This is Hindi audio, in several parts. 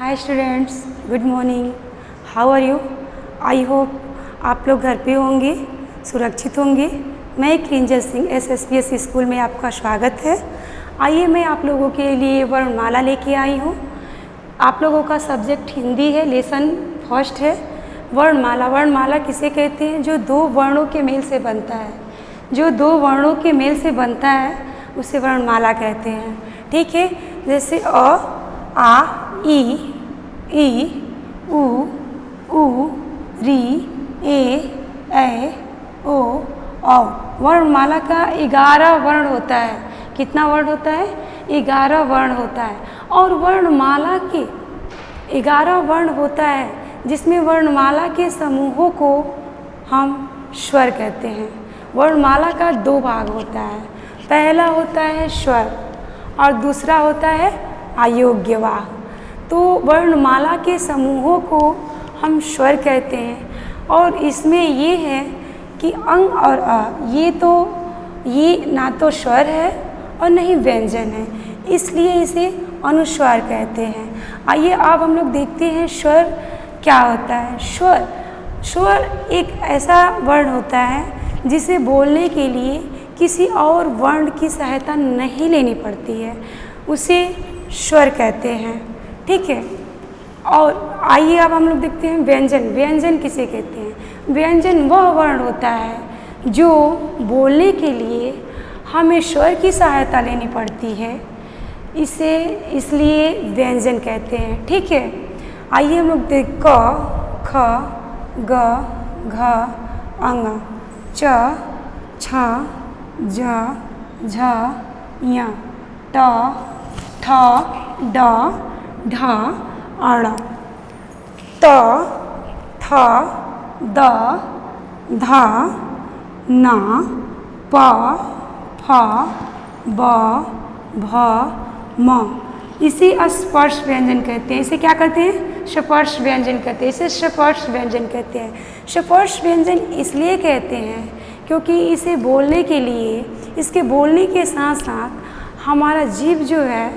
Hi students, good morning. How are you? I hope आप लोग घर पे होंगे, सुरक्षित होंगे। मैं क्रिंजल सिंह SSPS स्कूल में आपका स्वागत है। आइए मैं आप लोगों के लिए वर्णमाला लेके आई हूँ। आप लोगों का सब्जेक्ट हिंदी है, लेसन फर्स्ट है। वर्णमाला, वर्णमाला किसे कहते हैं? जो दो वर्णों के मेल से बनता है, जो दो वर्णों के मेल से बनता है उसे वर्णमाला कहते हैं। ठीक है, जैसे अ, आ, ई, उ, री, ए, ओ, औ। वर्णमाला का 11 वर्ण होता है। कितना वर्ण होता है? 11 वर्ण होता है। और वर्णमाला के 11 वर्ण होता है, जिसमें वर्णमाला के समूहों को हम स्वर कहते हैं। वर्णमाला का 2 भाग होता है। पहला होता है स्वर और दूसरा होता है अयोग्यवाह। तो वर्णमाला के समूहों को हम स्वर कहते हैं। और इसमें ये है कि अंग और अ, ये ना तो स्वर है और न ही व्यंजन है, इसलिए इसे अनुस्वार कहते हैं। आइए अब हम लोग देखते हैं स्वर क्या होता है। स्वर एक ऐसा वर्ण होता है जिसे बोलने के लिए किसी और वर्ण की सहायता नहीं लेनी पड़ती है, उसे स्वर कहते हैं। ठीक है, और आइए अब हम लोग देखते हैं व्यंजन। व्यंजन किसे कहते हैं? व्यंजन वह वर्ण होता है जो बोलने के लिए हमें स्वर की सहायता लेनी पड़ती है, इसे इसलिए व्यंजन कहते हैं। ठीक है, आइए हम लोग देख क, ख, ग, घ, अंग, च, छ, ज, झ, ञ, ट, ठ, ड, ढ, अण, त, थ, द, ध, न, प, फ, ब, भ, म। इसे स्पर्श व्यंजन कहते हैं। इसे क्या कहते हैं? स्पर्श व्यंजन कहते हैं। इसे स्पर्श व्यंजन कहते हैं। स्पर्श व्यंजन इसलिए कहते हैं क्योंकि इसे बोलने के लिए, इसके बोलने के साथ साथ हमारा जीभ जो है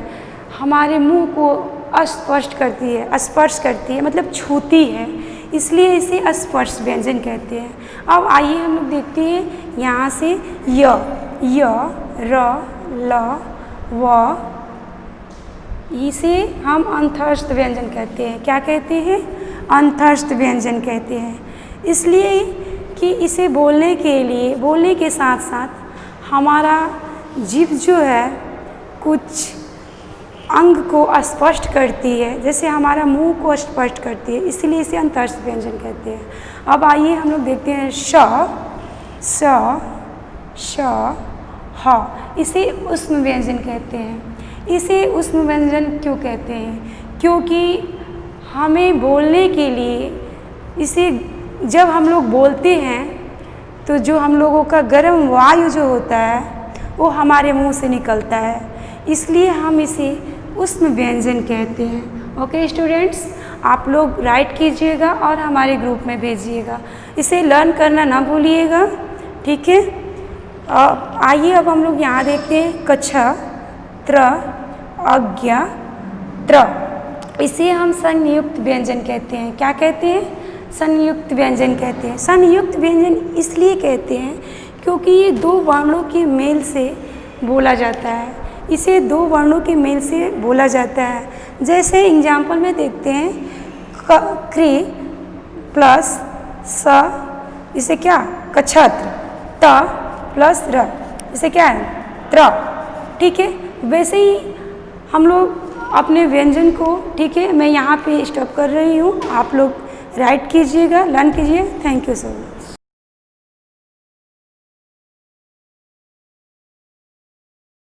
हमारे मुंह को स्पर्श करती है, मतलब छूती है, इसलिए इसे स्पर्श व्यंजन कहते हैं। अब आइए हम लोग देखते हैं यहाँ से य, र, ल, व, इसे हम अंतस्थ व्यंजन कहते हैं। क्या कहते हैं? अंतस्थ व्यंजन कहते हैं। इसलिए कि इसे बोलने के साथ साथ हमारा जीभ जो है कुछ अंग को स्पष्ट करती है, जैसे हमारा मुंह को स्पष्ट करती है, इसलिए इसे अंतस्थ व्यंजन कहते हैं। अब आइए हम लोग देखते हैं श, ह, इसे ऊष्म व्यंजन कहते हैं। इसे ऊष्म व्यंजन क्यों कहते हैं? क्योंकि हमें बोलने के लिए इसे जब हम लोग बोलते हैं तो जो हम लोगों का गर्म वायु जो होता है वो हमारे मुंह से निकलता है, इसलिए हम इसे ऊष्म व्यंजन कहते हैं। ओके स्टूडेंट्स, आप लोग राइट कीजिएगा और हमारे ग्रुप में भेजिएगा। इसे लर्न करना ना भूलिएगा। ठीक है, आइए अब हम लोग यहाँ देखते हैं कछ, त्र, अज्ञ, त्र। इसे हम संयुक्त व्यंजन कहते हैं। क्या कहते हैं? संयुक्त व्यंजन कहते हैं। संयुक्त व्यंजन इसलिए कहते हैं क्योंकि ये 2 वर्णों के मेल से बोला जाता है। इसे 2 वर्णों के मेल से बोला जाता है। जैसे एग्जाम्पल में देखते हैं क्री प्लस स, इसे क्या? कछत्र। त प्लस र, इसे क्या है? त्र। ठीक है, वैसे ही हम लोग अपने व्यंजन को, ठीक है, मैं यहाँ पे स्टॉप कर रही हूँ। आप लोग राइट कीजिएगा, लर्न कीजिए। Thank you so much.